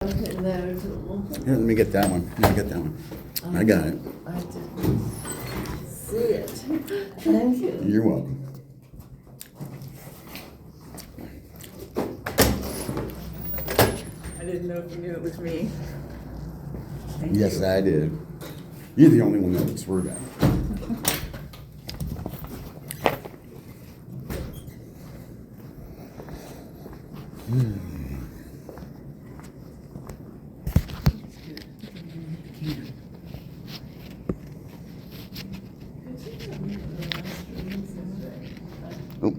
Okay, there's a little. Here, let me get that one. Let me get that one. I got it. I didn't see it. Thank you. You're welcome. I didn't know if you knew it was me. Yes, I did. You're the only one that would swear that. Oh.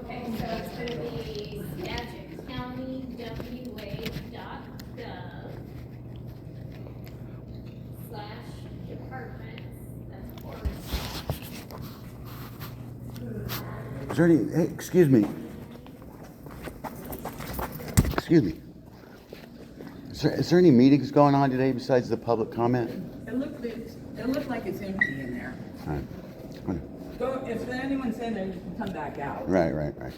Okay, so it's gonna be Skagit County WA.gov/departments, that's forest. Is there any, hey, excuse me. Excuse me. Is there any meetings going on today besides the public comment? It looked like it's empty in there. All right. Okay. Go, if anyone's in there, you can come back out. Right. HTH.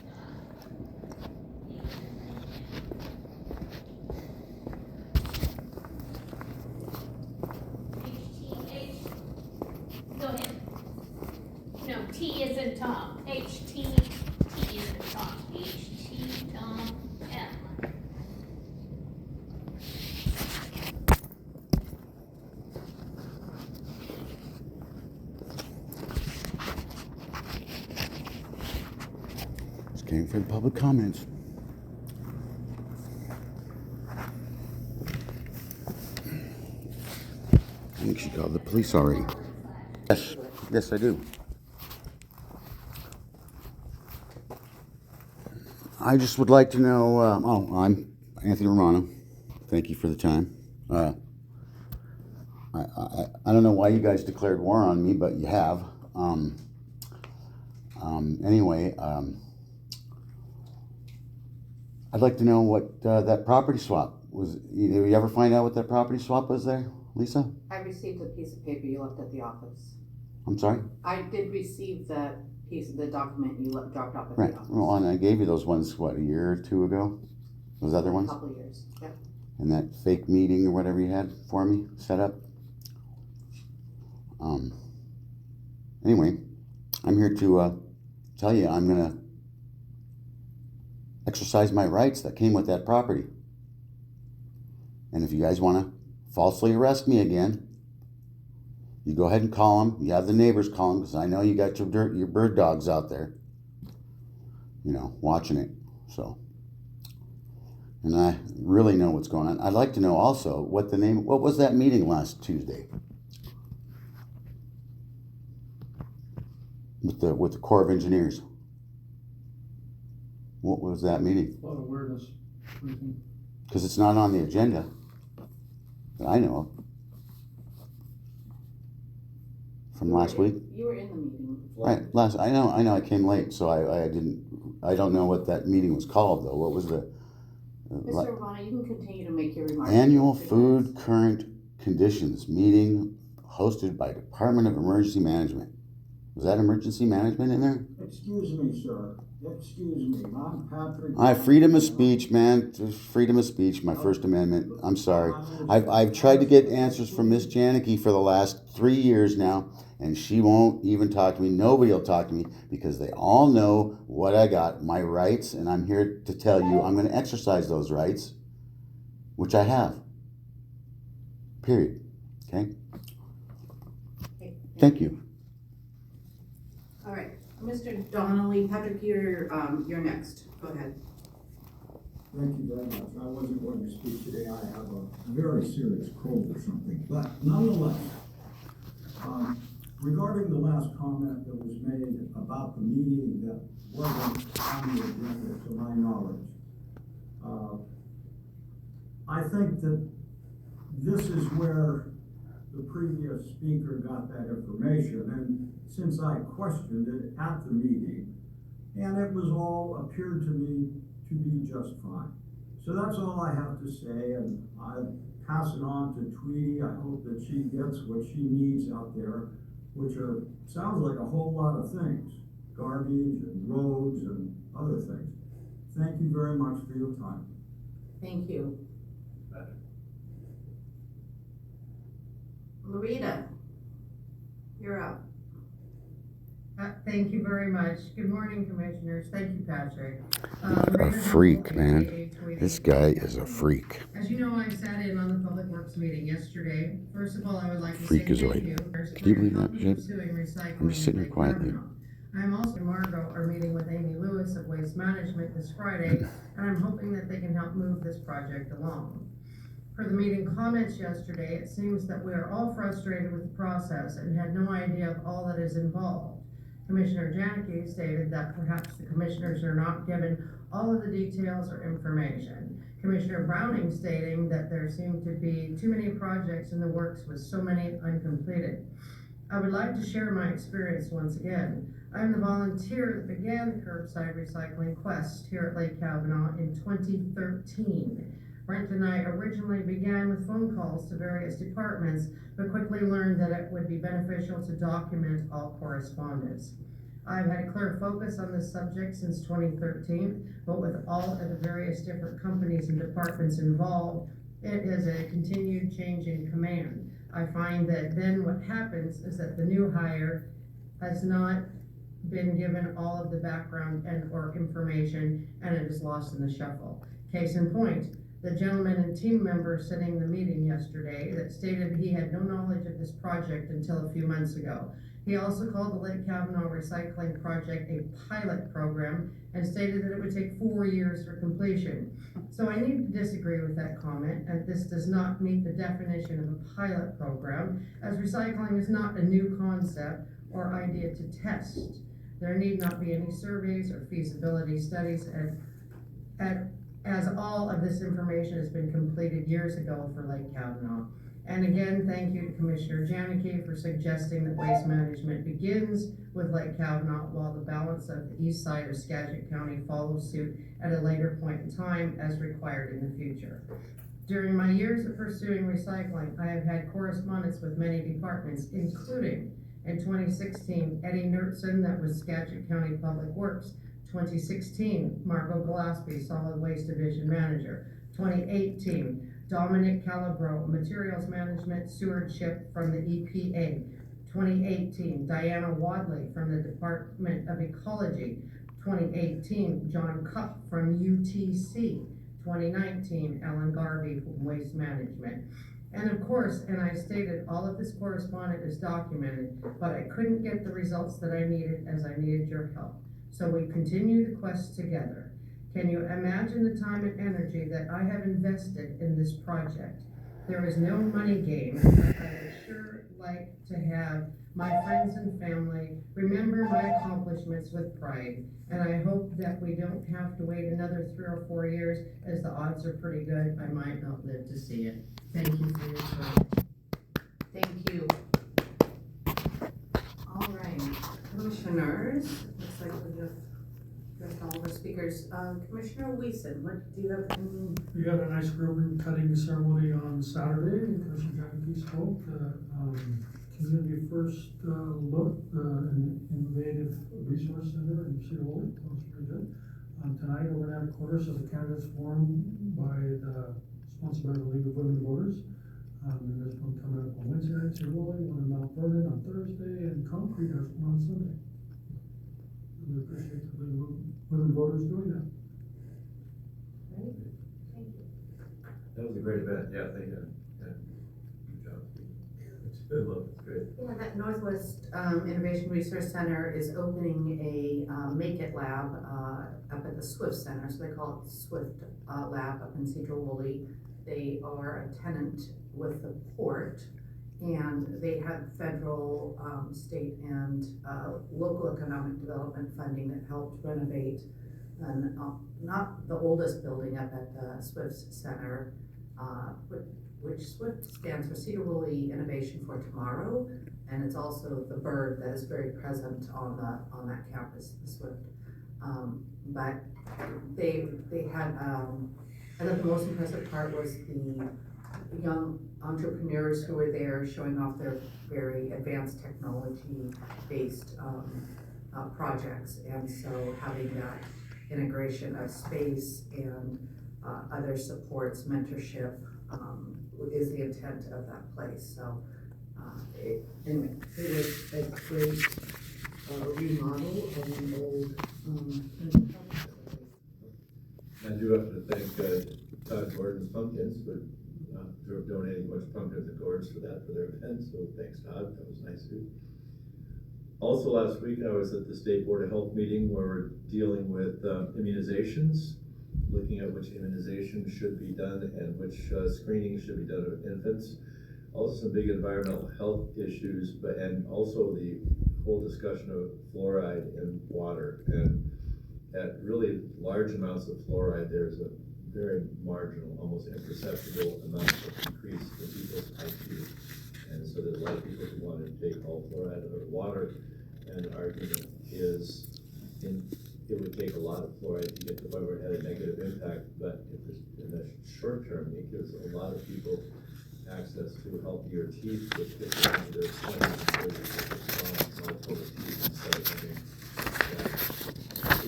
Go ahead. No, T is in Tom. HT, T is in Tom. HT, Tom, M. Just came for the public comments. I think she called the police already. Yes, I do. I just would like to know, I'm Anthony Romano. Thank you for the time. I don't know why you guys declared war on me, but you have. Anyway, I'd like to know what that property swap was. Did you ever find out what that property swap was there, Lisa? I received a piece of paper you left at the office. I'm sorry? I did receive that piece of the document you dropped off at Right. the office. Well, and I gave you those ones, what, a year or two ago? Those other ones? A couple of years, yeah. And that fake meeting or whatever you had for me set up. Anyway, I'm here to tell you I'm gonna exercise my rights that came with that property. And if you guys want to falsely arrest me again, you go ahead and call them. You have the neighbors call them, because I know you got your bird dogs out there, watching it. So, and I really know what's going on. I'd like to know also what was that meeting last Tuesday with the Corps of Engineers? What was that meeting? A lot of awareness. Because it's not on the agenda that I know of. From last week? You were in the meeting. Right, I know I came late, so I don't know what that meeting was called though. What was the Mr. Romano, you can continue to make your remarks. annual food current conditions meeting hosted by Department of Emergency Management? Was that emergency management in there? Excuse me, sir. Excuse me. I'm Patrick. Freedom of speech, man. Freedom of speech, my First Amendment. I'm sorry. I've tried to get answers from Miss Janicki for the last 3 years now, and she won't even talk to me. Nobody will talk to me because they all know what I got, my rights, and I'm here to tell you I'm going to exercise those rights, which I have. Period. Okay? Thank you. All right, Mr. Donnelly, Patrick, you're next. Go ahead. Thank you very much. I wasn't going to speak today. I have a very serious cold or something. But nonetheless, regarding the last comment that was made about the meeting that wasn't on the agenda, to my knowledge, I think that this is where the previous speaker got that information, and since I questioned it at the meeting, and it was all appeared to me to be just fine. So that's all I have to say, and I pass it on to Tweety. I hope that she gets what she needs out there, which sounds like a whole lot of things, garbage and roads and other things. Thank you very much for your time. Thank you. Loretta, you're up. Thank you very much. Good morning, Commissioners. Thank you, Patrick. A freak, man. This guy is a freak. As you know, I sat in on the Public Works meeting yesterday. First of all, I would like to say thank Freakazoid. you. Can you believe that shit? Pursuing recycling I'm just sitting here in Lake quietly. Kavanaugh. I'm also and Margot are meeting with Amy Lewis of Waste Management this Friday, and I'm hoping that they can help move this project along. For the meeting comments yesterday, it seems that we are all frustrated with the process and had no idea of all that is involved. Commissioner Janicki stated that perhaps the commissioners are not given all of the details or information. Commissioner Browning stating that there seemed to be too many projects in the works with so many uncompleted. I would like to share my experience once again. I'm the volunteer that began the curbside recycling quest here at Lake Kavanaugh in 2013. Brent and I originally began with phone calls to various departments, but quickly learned that it would be beneficial to document all correspondence. I've had a clear focus on this subject since 2013, but with all of the various different companies and departments involved, it is a continued change in command. I find that then what happens is that the new hire has not been given all of the background and or information, and it is lost in the shuffle. Case in point, the gentleman and team member sitting the meeting yesterday that stated he had no knowledge of this project until a few months ago. He also called the Lake Kavanaugh Recycling Project a pilot program and stated that it would take 4 years for completion. So I need to disagree with that comment, and this does not meet the definition of a pilot program, as recycling is not a new concept or idea to test. There need not be any surveys or feasibility studies, as all of this information has been completed years ago for Lake Kavanaugh. And again, thank you to Commissioner Janicki for suggesting that waste management begins with Lake Kavanaugh while the balance of the east side of Skagit County follows suit at a later point in time as required in the future. During my years of pursuing recycling, I have had correspondence with many departments, including in 2016, Eddie Nertson, that was Skagit County Public Works. 2016, Margot Gillespie, Solid Waste Division Manager. 2018, Dominic Calabro, Materials Management Stewardship from the EPA. 2018, Diana Wadley from the Department of Ecology. 2018, John Cupp from UTC. 2019, Ellen Garvey from Waste Management. And of course, and I stated all of this correspondence is documented, but I couldn't get the results that I needed as I needed your help. So we continue the quest together. Can you imagine the time and energy that I have invested in this project? There is no money gain, but I would sure like to have my friends and family remember my accomplishments with pride. And I hope that we don't have to wait another 3 or 4 years, as the odds are pretty good I might not live to see it. Thank you for your time. Thank you. All right, commissioners, looks like we have all the speakers. Commissioner Weeson, what do you have in? We had a nice ribbon cutting ceremony on Saturday, and Commissioner Janicki spoke. Community First Look, an innovative resource center in Cedar Valley. That was pretty good. Tonight, over at quarters of the candidates forum sponsored by the League of Women Voters. And there's one coming up on Wednesday night, Cedar Valley, one in Mount Vernon on Thursday, and Concrete has one on Sunday. We appreciate the League of Women Voters doing that. Right, thank you. That was a great event, yeah, thank you. Yeah. Good job. Good look, it's great. Yeah, that Northwest Innovation Resource Center is opening a Make It Lab up at the Swift Center, so they call it Swift Lab up in Cedar Woolley. They are a tenant with the port, and they have federal, state, and local economic development funding that helped renovate not the oldest building up at the Swift Center, which Swift stands for Cedar Woolley Innovation for Tomorrow, and it's also the bird that is very present on that campus, the Swift. But they had, I thought the most impressive part was the young entrepreneurs who were there showing off their very advanced technology-based projects, and so having that integration of space and other supports, mentorship, is the intent of that place. So, anyway, it was a great remodel of an old, I do have to thank Todd Gordon's Pumpkins for donating a bunch of pumpkins and gourds for their event, so thanks Todd, that was nice too. Also last week I was at the State Board of Health meeting where we're dealing with immunizations, looking at which immunizations should be done and which screening should be done of infants. Also some big environmental health issues, and also the whole discussion of fluoride in water. And at really large amounts of fluoride, there's a very marginal, almost imperceptible amount of increase in people's IQ. And so there's a lot of people who want to take all fluoride out of water, and the argument is it would take a lot of fluoride to get to where it had a negative impact, but in the short term, it gives a lot of people access to healthier teeth, which gets them into their 20s and 30s with strong, multiple teeth instead of having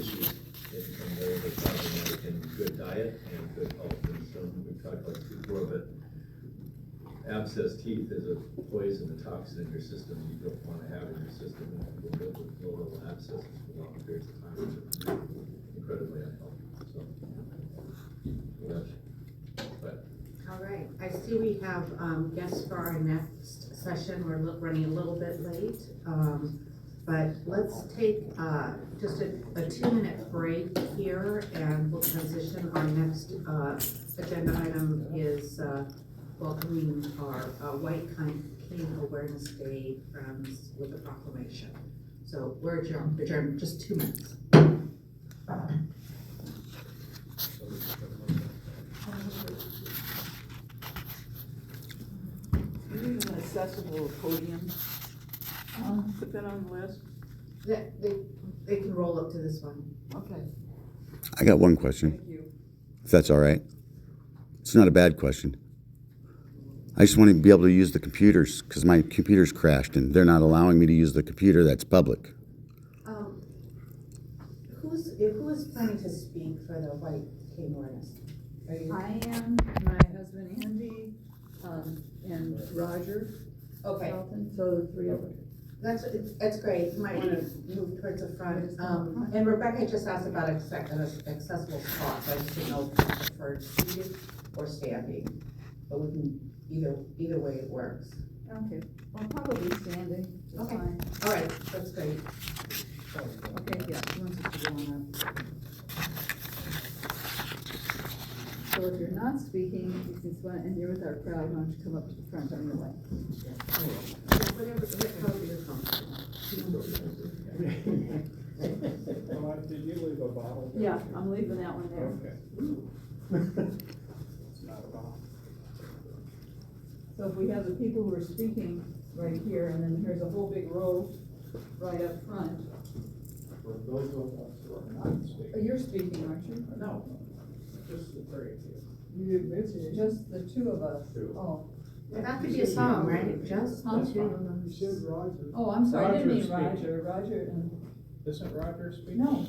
issues. They become very problematic in good diet and good health. And so we've talked about this before, but abscess teeth is a poison, a toxin in your system you don't want to have in your system. And people live with low level abscesses for long periods of time, which are incredibly unhealthy. So, but all right, I see we have guests for our next session. We're running a little bit late, but let's take just a 2-minute break here, and we'll transition. Our next agenda item is welcoming our White Cane Awareness Day friends with a proclamation. So we're adjourned just 2 minutes. An accessible podium. Put that on the list. They can roll up to this one. Okay, I got one question, thank you. if that's all right. It's not a bad question. I just want to be able to use the computers because my computer's crashed and they're not allowing me to use the computer that's public. Who is planning to speak for the White Cane Awareness? Are you? I am, my husband Andy, and Roger Okay, Dalton, so the three of us. that's great. You might want to move towards the front. And Rebecca just asked about accessible spots. I just didn't know if you preferred seated or standing, but we can, either way it works. Okay, well, probably standing, it's Okay. fine. All right, that's great. Okay, yeah, he wants us to go on up. So if you're not speaking, you can, and you're with our crowd, why don't you come up to the front on your way? Whatever, however you're comfortable. Did you leave a bottle? Yeah, I'm leaving that one there. Okay. It's not a bottle. So if we have the people who are speaking right here, and then here's a whole big row right up front. For those of us who are not Oh, speaking. you're speaking, aren't you? No, just the three of you. Just the two of us. Two. Oh, Well, that could be a song, right? Just the Huh? two of them. You said Roger. oh, I'm sorry, I didn't mean Roger's speaking. Roger and, Isn't Roger speaking? no,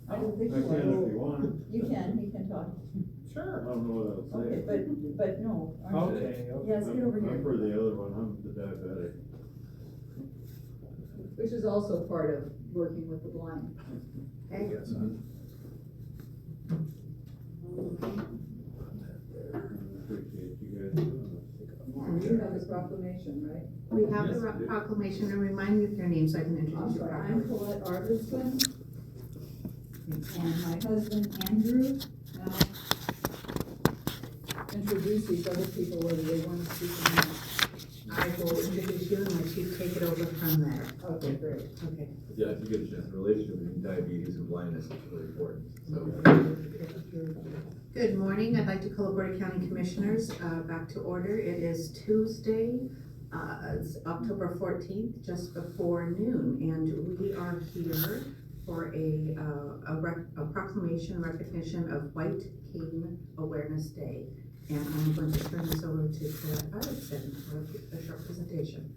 I didn't think you were. want. You can talk. Sure. I don't know what I'll say. Okay, but no. aren't you? Okay. Yes, get over I'm here. for the other one, I'm the diabetic. Which is also part of working with the blind. Okay. Yes, Appreciate you guys doing And you have this proclamation, right? We have the proclamation, and remind me of your name so I can I'm introduce you sorry, I'm properly. Colette Arvidsson. And my husband Andrew. Now, introduce these other people whether they want to speak or not. I will introduce you and let you take it over from there. Okay, great. Okay. yeah, if you get a chance, the relationship between diabetes and blindness is really important. So. Good morning. I'd like to call the Board of County Commissioners back to order. It is Tuesday, it's October 14th, just before noon, and we are here for a proclamation recognition of White Cane Awareness Day. And I'm going to turn this over to Colette Arvidsson for a short presentation.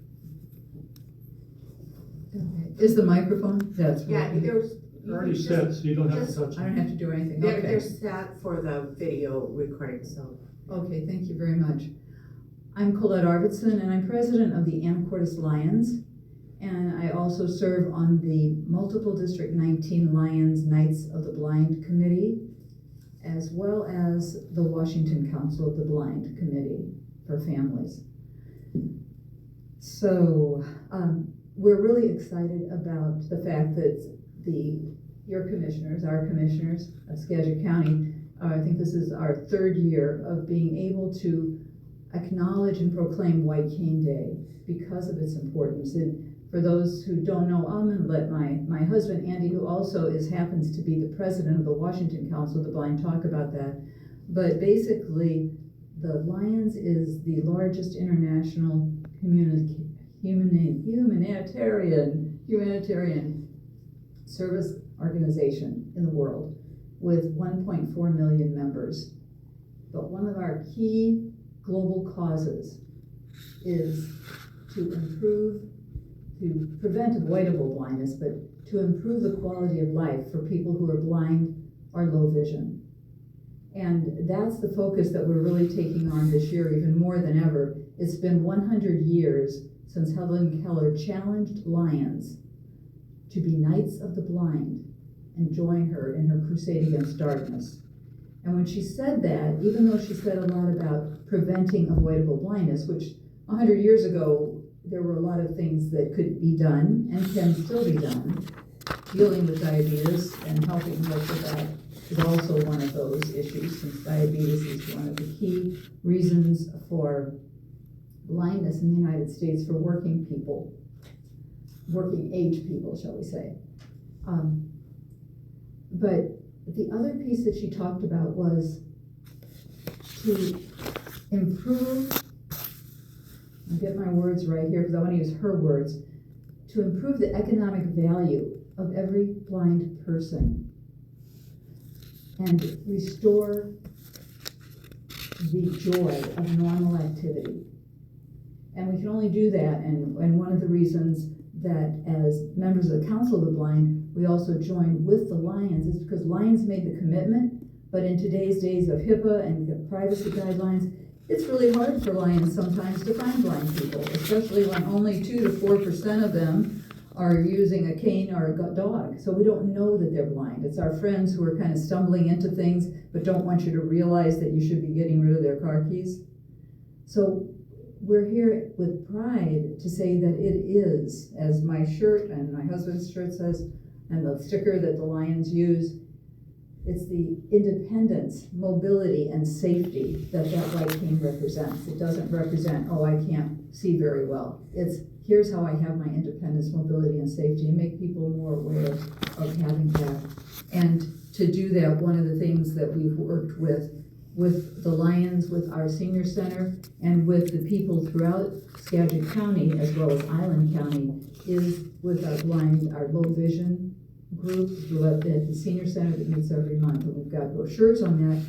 Is the microphone? That's Yeah, already set, so you don't have to just- touch I don't it. have to do anything, They're okay. set for the video recording, so. Okay, thank you very much. I'm Colette Arvidsson, and I'm president of the Anacortes Lions. And I also serve on the multiple District 19 Lions Knights of the Blind Committee, as well as the Washington Council of the Blind Committee for Families. So, we're really excited about the fact that your commissioners, our commissioners of Skagit County, I think this is our third year of being able to acknowledge and proclaim White Cane Day because of its importance. And for those who don't know, I'm going to let my husband, Andy, who also happens to be the president of the Washington Council of the Blind, talk about that. But basically, the Lions is the largest international humanitarian service organization in the world with 1.4 million members. But one of our key global causes is to prevent avoidable blindness, but to improve the quality of life for people who are blind or low vision. And that's the focus that we're really taking on this year, even more than ever. It's been 100 years since Helen Keller challenged Lions to be Knights of the Blind and join her in her crusade against darkness. And when she said that, even though she said a lot about preventing avoidable blindness, which 100 years ago, there were a lot of things that could be done and can still be done. Dealing with diabetes and helping with that is also one of those issues, since diabetes is one of the key reasons for blindness in the United States for working people, working age people, shall we say. But the other piece that she talked about was to improve, I'll get my words right here because I want to use her words, to improve the economic value of every blind person and restore the joy of normal activity. And we can only do that, and one of the reasons that as members of the Council of the Blind, we also join with the Lions is because Lions made the commitment, but in today's days of HIPAA and privacy guidelines, it's really hard for Lions sometimes to find blind people, especially when only 2 to 4% of them are using a cane or a dog. So we don't know that they're blind. It's our friends who are kind of stumbling into things, but don't want you to realize that you should be getting rid of their car keys. So we're here with pride to say that it is, as my shirt and my husband's shirt says, and the sticker that the Lions use, it's the independence, mobility, and safety that white cane represents. It doesn't represent, oh, I can't see very well. It's, here's how I have my independence, mobility, and safety, and make people more aware of having that. And to do that, one of the things that we've worked with the Lions, with our senior center, and with the people throughout Skagit County, as well as Island County, is with our blind, our low vision group at the senior center that meets every month. And we've got brochures on that.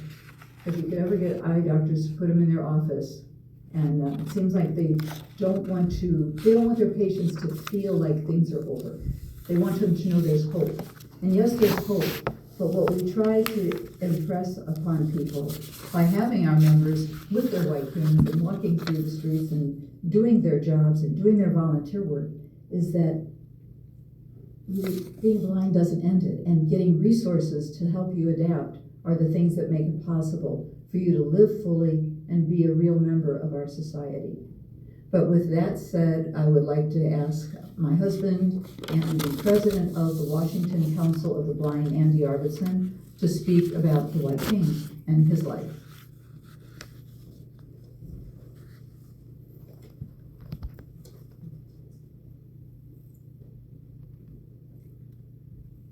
If you could ever get eye doctors to put them in their office. And it seems like they don't want their patients to feel like things are over. They want them to know there's hope. And yes, there's hope. But what we try to impress upon people by having our members with their white canes and walking through the streets and doing their jobs and doing their volunteer work is that being blind doesn't end it, and getting resources to help you adapt are the things that make it possible for you to live fully and be a real member of our society. But with that said, I would like to ask my husband and the president of the Washington Council of the Blind, Andy Arvidsson, to speak about the white cane and his life.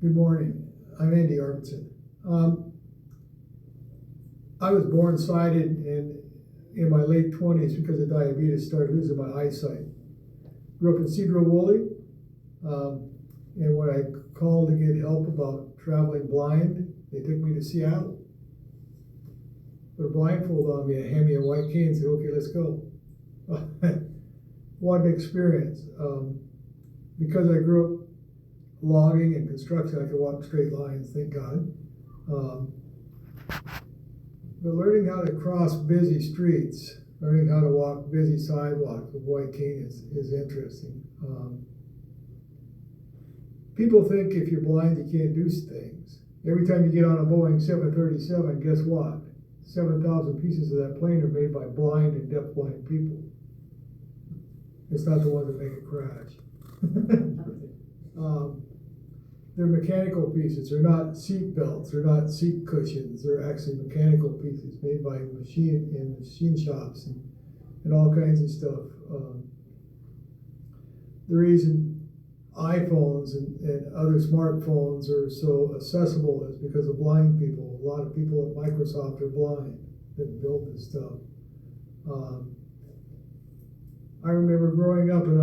Good morning. I'm Andy Arvidsson. I was born sighted, and in my late 20s, because of diabetes, started losing my eyesight. Grew up in Cedro Woolley, and when I called to get help about traveling blind, they took me to Seattle. Put a blindfold on me, hand me a white cane, and said, okay, let's go. What an experience. Because I grew up logging and construction, I can walk straight lines, thank God. But learning how to cross busy streets, learning how to walk busy sidewalks with white cane is interesting. People think if you're blind, you can't do things. Every time you get on a Boeing 737, guess what? 7,000 pieces of that plane are made by blind and deafblind people. It's not the ones that make it crash. They're mechanical pieces. They're not seat belts. They're not seat cushions. They're actually mechanical pieces made by machine shops and all kinds of stuff. The reason iPhones and other smartphones are so accessible is because of blind people. A lot of people at Microsoft are blind that build this stuff. I remember growing up, and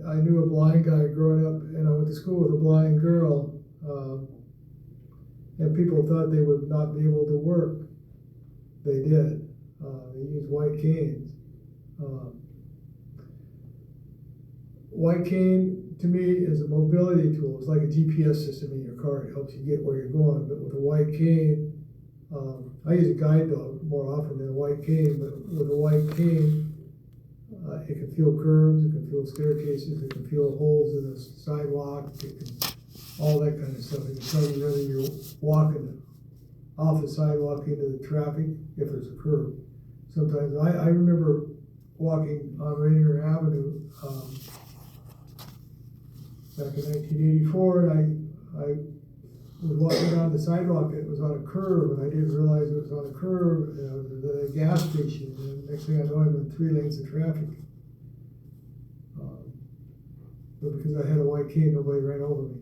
I knew a blind guy growing up, and I went to school with a blind girl, and people thought they would not be able to work. They did. They used white canes. White cane, to me, is a mobility tool. It's like a GPS system in your car. It helps you get where you're going. But with a white cane, I use a guide dog more often than a white cane, but with a white cane, it can feel curves, it can feel staircases, it can feel holes in the sidewalk, it can, all that kind of stuff. It can tell you whether you're walking off the sidewalk into the traffic, if there's a curve. Sometimes, I remember walking on Rainier Avenue back in 1984, and I was walking down the sidewalk, and it was on a curve, and I didn't realize it was on a curve, and I was at a gas station, and next thing I know, I'm in 3 lanes of traffic. But because I had a white cane, nobody ran over me.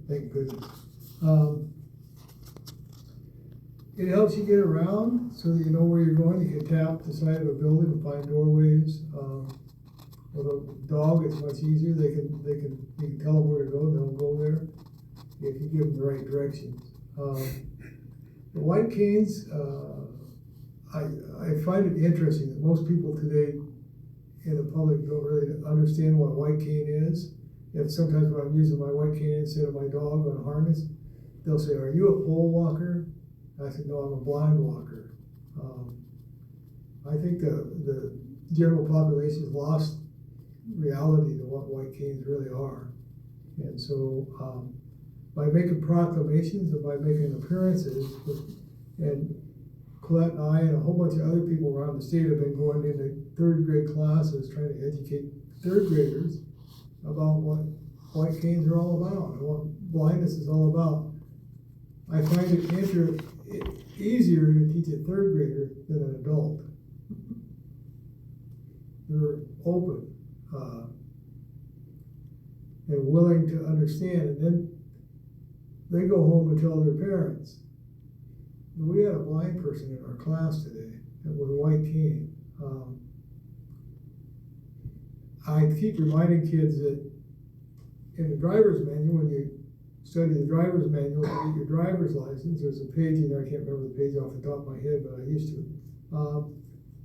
Thank goodness. It helps you get around so that you know where you're going. You can tap the side of a building and find doorways. With a dog, it's much easier. You can tell them where to go, and they'll go there if you give them the right directions. The white canes, I find it interesting that most people today in the public don't really understand what a white cane is. If sometimes when I'm using my white cane instead of my dog on a harness, they'll say, "Are you a pole walker?" I said, "No, I'm a blind walker." I think the general population has lost reality to what white canes really are. And so by making proclamations and by making appearances, and Colette and I and a whole bunch of other people around the state have been going into 3rd grade classes trying to educate 3rd graders about what white canes are all about and what blindness is all about. I find it easier to teach a 3rd grader than an adult. They're open and willing to understand, and then they go home and tell their parents. We had a blind person in our class today with a white cane. I keep reminding kids that in the driver's manual, when you study the driver's manual to get your driver's license, there's a page in there, I can't remember the page off the top of my head, but I used to.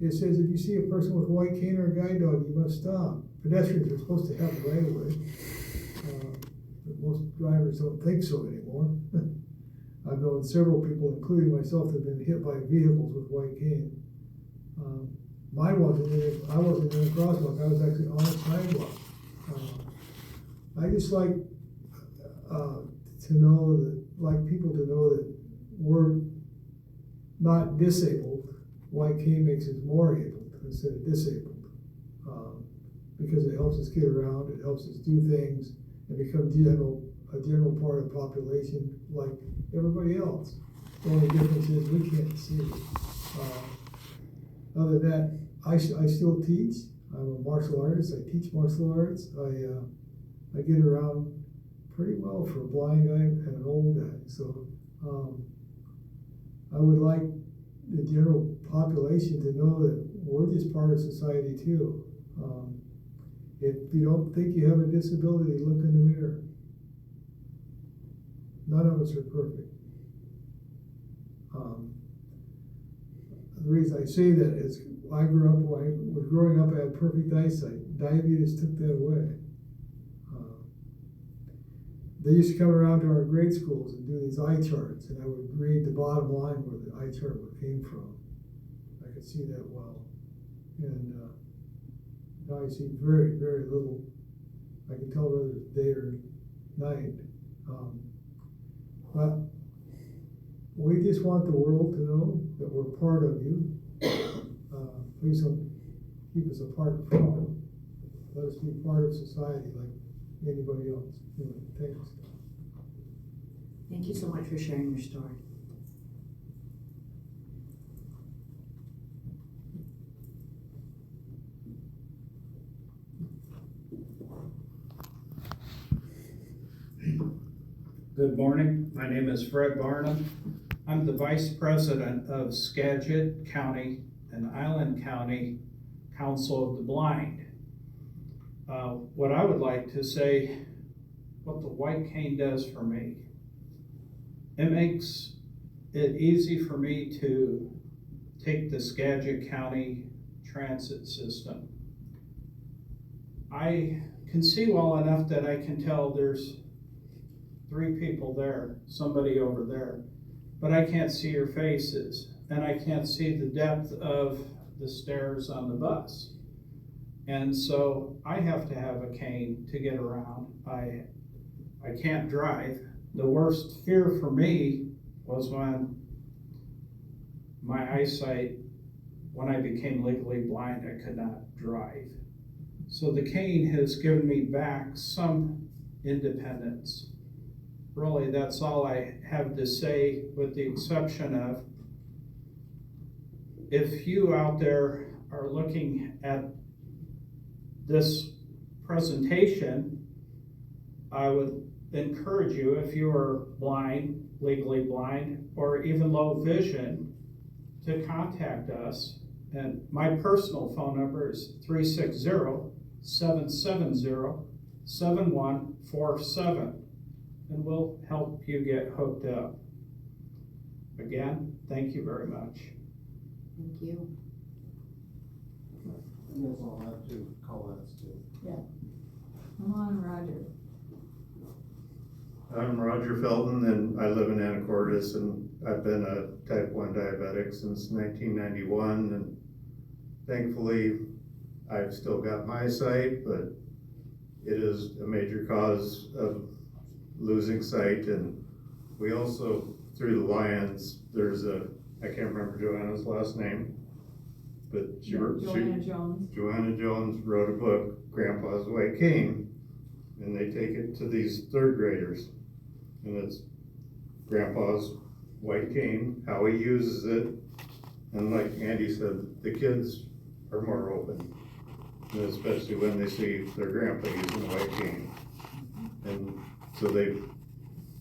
It says if you see a person with a white cane or a guide dog, you must stop. Pedestrians are supposed to have the right of way. But most drivers don't think so anymore. I've known several people, including myself, that have been hit by vehicles with white cane. Mine wasn't I wasn't in a crosswalk, I was actually on a sidewalk. I just like to know that, like people to know that we're not disabled. White cane makes us more able instead of disabled. Because it helps us get around, it helps us do things, and become a general part of the population like everybody else. The only difference is we can't see. Other than that, I still teach. I'm a martial artist. I teach martial arts. I get around pretty well for a blind guy and an old guy. So I would like the general population to know that we're just part of society too. If you don't think you have a disability, look in the mirror. None of us are perfect. The reason I say that is when I was growing up, I had perfect eyesight. Diabetes took that away. they used to come around to our grade schools and do these eye charts, and I would read the bottom line where the eye chart came from. I could see that well. And now I see very, very little. I can tell whether it's day or night. But we just want the world to know that we're part of you. Please don't keep us apart from. Let us be part of society like anybody else. Anyway, thanks. Thank you so much for sharing your story. Good morning, my name is Fred Barnum. I'm the Vice President of Skagit County and Island County Council of the Blind. What I would like to say, what the white cane does for me, it makes it easy for me to take the Skagit County transit system. I can see well enough that I can tell there's 3 people there, somebody over there, but I can't see your faces, and I can't see the depth of the stairs on the bus. And so I have to have a cane to get around. I can't drive. The worst fear for me was when my eyesight, when I became legally blind, I could not drive. So the cane has given me back some independence. Really, that's all I have to say, with the exception of, if you out there are looking at this presentation, I would encourage you, if you are blind, legally blind, or even low vision, to contact us. And my personal phone number is 360-770-7147, and we'll help you get hooked up. Again, thank you very much. Thank you. You guys all have to call us too. Come on, Roger. I'm Roger Felton, and I live in Anacortes, and I've been a type 1 diabetic since 1991, and thankfully I've still got my sight, but it is a major cause of losing sight. And we also, through the Lions, there's a, I can't remember Joanna's last name, but Joanna Jones wrote a book, Grandpa's White Cane, and they take it to these 3rd graders, and it's Grandpa's white cane, how he uses it, and like Andy said, the kids are more open, and especially when they see their grandpa using a white cane. And so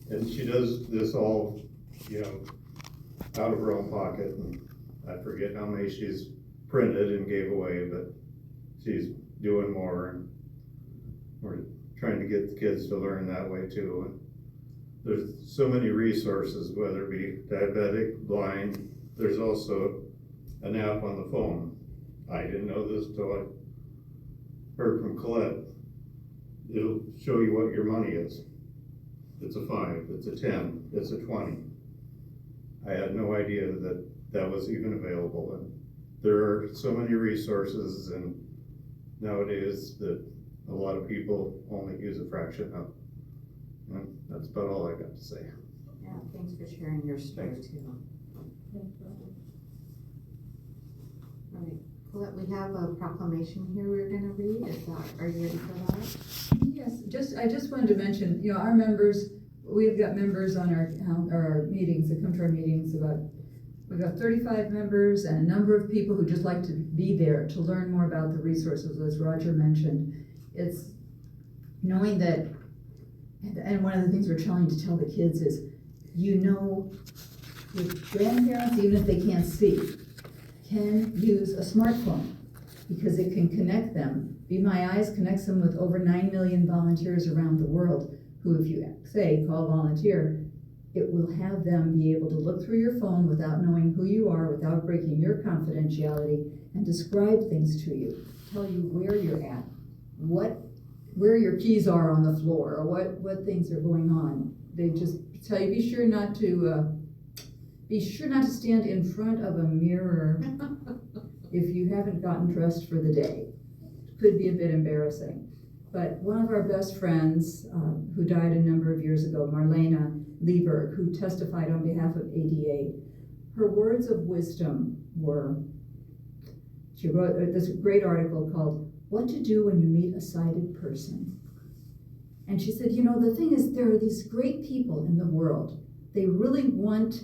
and she does this all, out of her own pocket, and I forget how many she's printed and gave away, but she's doing more, and we're trying to get the kids to learn that way too. And there's so many resources, whether it be diabetic, blind. There's also an app on the phone. I didn't know this till I heard from Colette. It'll show you what your money is. It's a 5, it's a 10, it's a 20. I had no idea that that was even available. And there are so many resources, and nowadays that a lot of people only use a fraction of. And that's about all I got to say. Yeah, thanks for sharing your story too. All right, Colette, we have a proclamation here we're gonna read. Are you ready for that? Yes, I just wanted to mention, our members, we've got members on our meetings that come to our meetings. We've got 35 members and a number of people who just like to be there to learn more about the resources, as Roger mentioned. It's knowing that, and one of the things we're trying to tell the kids is, your grandparents, even if they can't see, can use a smartphone because it can connect them. Be My Eyes connects them with over 9 million volunteers around the world who, if you say, call volunteer, it will have them be able to look through your phone without knowing who you are, without breaking your confidentiality, and describe things to you, tell you where you're at, what where your keys are on the floor or what things are going on. They just tell you, be sure not to stand in front of a mirror if you haven't gotten dressed for the day. Could be a bit embarrassing. But one of our best friends, who died a number of years ago, Marlena Lieberg, who testified on behalf of ADA, her words of wisdom were, she wrote this great article called "What to Do When You Meet a Sighted Person." And she said, the thing is, there are these great people in the world. They really want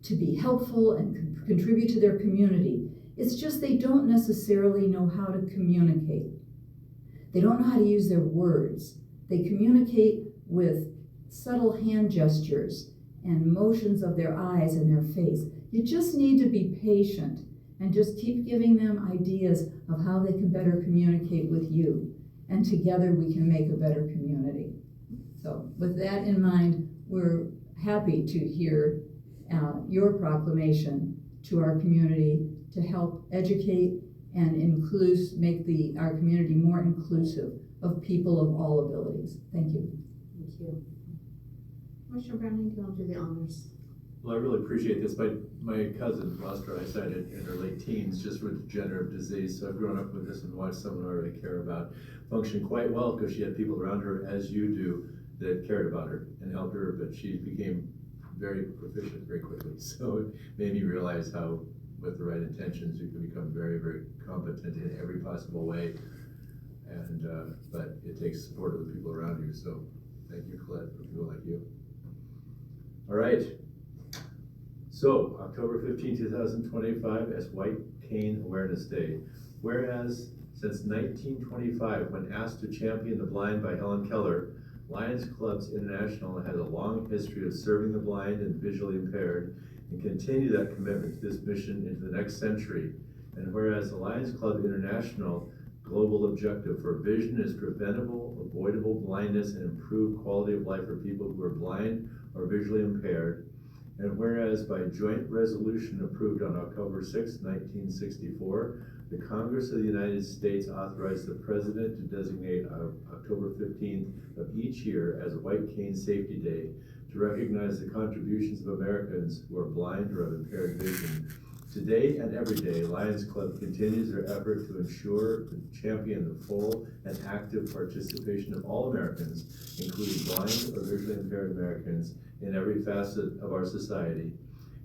to be helpful and contribute to their community. It's just they don't necessarily know how to communicate. They don't know how to use their words. They communicate with subtle hand gestures and motions of their eyes and their face. You just need to be patient and just keep giving them ideas of how they can better communicate with you. And together we can make a better community. So with that in mind, we're happy to hear your proclamation to our community to help educate and make our community more inclusive of people of all abilities. Thank you. Thank you. Commissioner Browning, do you want to do the honors? Well, I really appreciate this. My cousin lost her eyesight in her late teens just with degenerative disease. So I've grown up with this and watched someone I really care about function quite well because she had people around her, as you do, that cared about her and helped her, but she became very proficient very quickly. So it made me realize how, with the right intentions, you can become very, very competent in every possible way. And but it takes support of the people around you. So thank you, Colette, for people like you. All right. So October 15, 2025 as White Cane Awareness Day. Whereas since 1925, when asked to champion the blind by Helen Keller, Lions Clubs International has a long history of serving the blind and visually impaired and continue that commitment to this mission into the next century. And whereas the Lions Club International global objective for vision is preventable, avoidable blindness and improved quality of life for people who are blind or visually impaired. And whereas by joint resolution approved on October 6, 1964, the Congress of the United States authorized the President to designate October 15th of each year as a White Cane Safety Day to recognize the contributions of Americans who are blind or have impaired vision. Today and every day, Lions Club continues their effort to ensure and champion the full and active participation of all Americans, including blind or visually impaired Americans, in every facet of our society.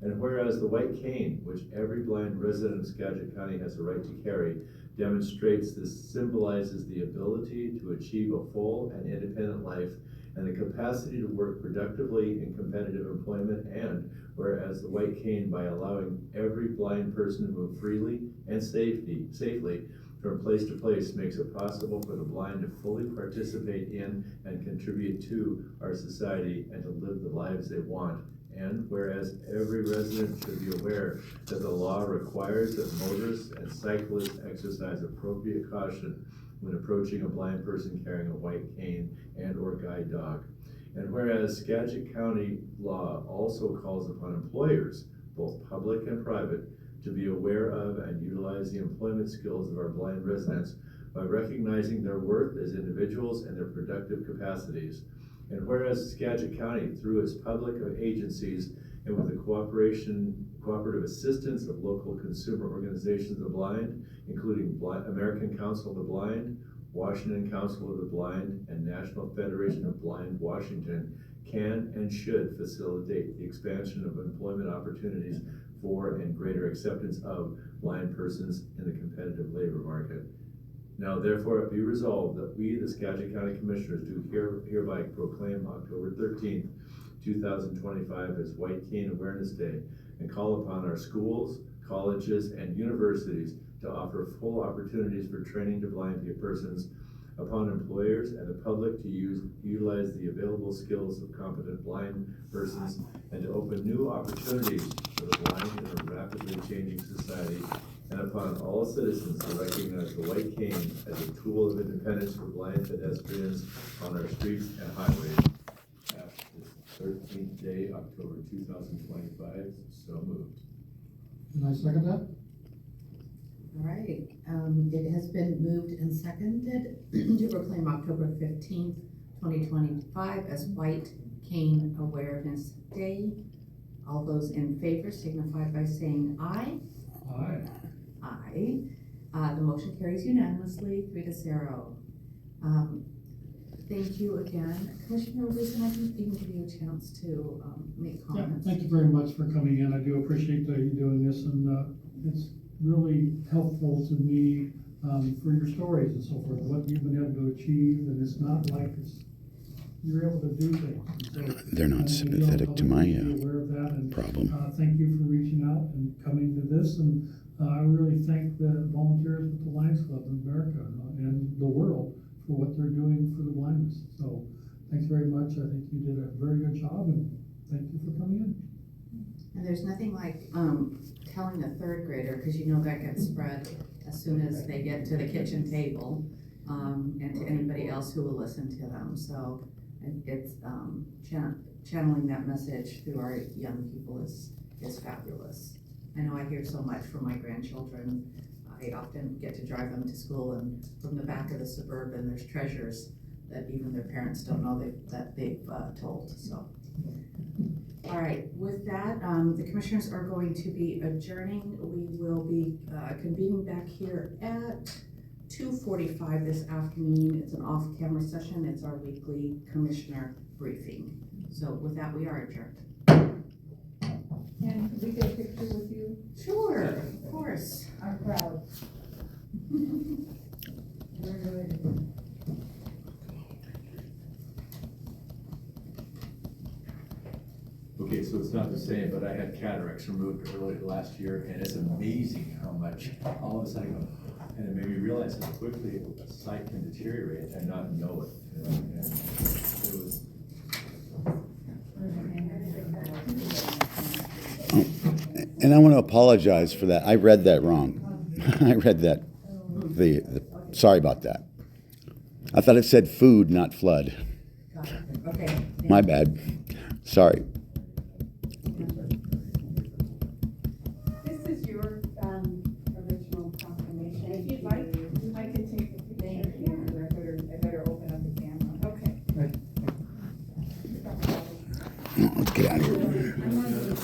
And whereas the white cane, which every blind resident of Skagit County has a right to carry, demonstrates this symbolizes the ability to achieve a full and independent life and the capacity to work productively in competitive employment, and whereas the white cane, by allowing every blind person to move freely and safely from place to place, makes it possible for the blind to fully participate in and contribute to our society and to live the lives they want. And whereas every resident should be aware that the law requires that motorists and cyclists exercise appropriate caution when approaching a blind person carrying a white cane and or guide dog. And whereas Skagit County law also calls upon employers, both public and private, to be aware of and utilize the employment skills of our blind residents by recognizing their worth as individuals and their productive capacities. And whereas Skagit County, through its public agencies and with the cooperative assistance of local consumer organizations of the blind, including American Council of the Blind, Washington Council of the Blind, and National Federation of Blind Washington, can and should facilitate the expansion of employment opportunities for and greater acceptance of blind persons in the competitive labor market. Now therefore it be resolved that we, the Skagit County Commissioners, do hereby proclaim October 13th, 2025 as White Cane Awareness Day and call upon our schools, colleges, and universities to offer full opportunities for training to blind persons, upon employers and the public to utilize the available skills of competent blind persons, and to open new opportunities for the blind in a rapidly changing society, and upon all citizens to recognize the white cane as a tool of independence for blind pedestrians on our streets and highways. After this 13th day, October 2025, so moved. Can I second that? All right, it has been moved and seconded to proclaim October 15th, 2025 as White Cane Awareness Day. All those in favor signify by saying aye. Aye. Aye. The motion carries unanimously, 3-0. Thank you again. Commissioner Wilson, I can even give you a chance to make Yeah, comments. thank you very much for coming in. I do appreciate you doing this, and it's really helpful to me for your stories and so forth, what you've been able to achieve, and it's not like you're able to do things. And so, They're not sympathetic to my be aware of that, and problem. thank you for reaching out and coming to this, and I really thank the volunteers with the Lions Club in America and the world for what they're doing for the blindness. So thanks very much. I think you did a very good job, and thank you for coming in. And there's nothing like telling a third grader, because you know that gets spread as soon as they get to the kitchen table, and to anybody else who will listen to them. So it's channeling that message through our young people is fabulous. I know I hear so much from my grandchildren. I often get to drive them to school, and from the back of the Suburban, there's treasures that even their parents don't know that they've told. So, all right, with that, the commissioners are going to be adjourning. We will be convening back here at 2:45 this afternoon. It's an off-camera session. It's our weekly commissioner briefing. So with that, we are adjourned. And could we get a picture with you? Sure, of course. Our crowd. Very good. Okay, so it's not the same, but I had cataracts removed earlier last year, and it's amazing how much all of a sudden, and it made me realize how quickly a sight can deteriorate and not know it. You know? And it was. And I want to apologize for that. I read that wrong. I read that. Sorry about that. I thought it said food, not flood. Got it. Okay. My bad. Sorry. This is your original confirmation. If you'd like, I could take a picture. Yeah. I better open up the camera. Okay. Let's get out of here. I'm on the